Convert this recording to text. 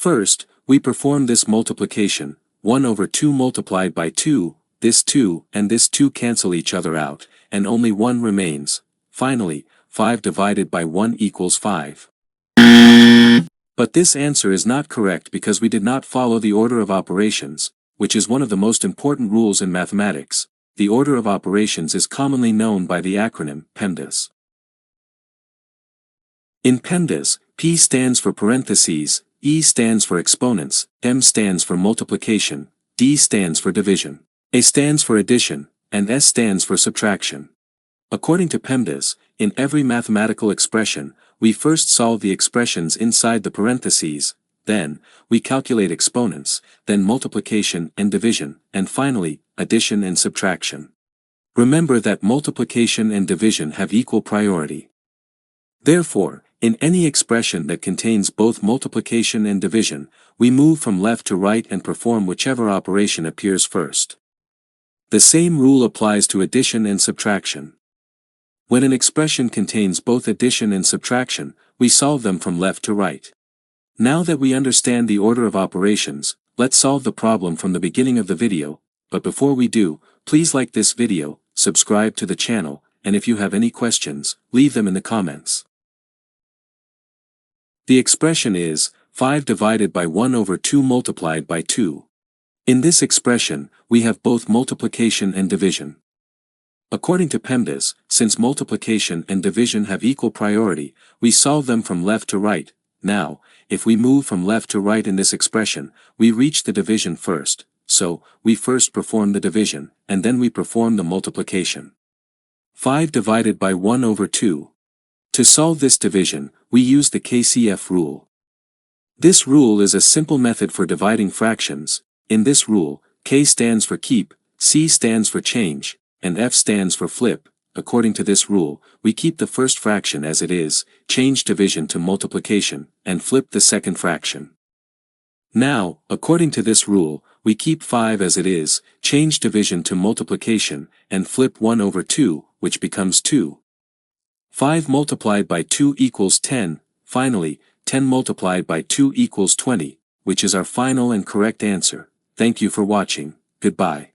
First, we perform this multiplication, 1 over 2 multiplied by 2, this 2 and this 2 cancel each other out, and only 1 remains. Finally, 5 divided by 1 equals 5. But this answer is not correct because we did not follow the order of operations, which is one of the most important rules in mathematics. The order of operations is commonly known by the acronym PEMDAS. In PEMDAS, P stands for parentheses, E stands for exponents, M stands for multiplication, D stands for division, A stands for addition, and S stands for subtraction. According to PEMDAS, in every mathematical expression, we first solve the expressions inside the parentheses, then, we calculate exponents, then multiplication and division, and finally, addition and subtraction. Remember that multiplication and division have equal priority. Therefore, in any expression that contains both multiplication and division, we move from left to right and perform whichever operation appears first. The same rule applies to addition and subtraction. When an expression contains both addition and subtraction, we solve them from left to right. Now that we understand the order of operations, let's solve the problem from the beginning of the video, but before we do, please like this video, subscribe to the channel, and if you have any questions, leave them in the comments. The expression is 5 divided by 1 over 2 multiplied by 2. In this expression, we have both multiplication and division. According to PEMDAS, since multiplication and division have equal priority, we solve them from left to right. Now, if we move from left to right in this expression, we reach the division first, so we first perform the division, and then we perform the multiplication. 5 divided by 1 over 2. To solve this division, we use the KCF rule. This rule is a simple method for dividing fractions. In this rule, K stands for keep, C stands for change, and F stands for flip. According to this rule, we keep the first fraction as it is, change division to multiplication, and flip the second fraction. Now, according to this rule, we keep 5 as it is, change division to multiplication, and flip 1 over 2, which becomes 2. 5 multiplied by 2 equals 10, finally, 10 multiplied by 2 equals 20, which is our final and correct answer. Thank you for watching, goodbye.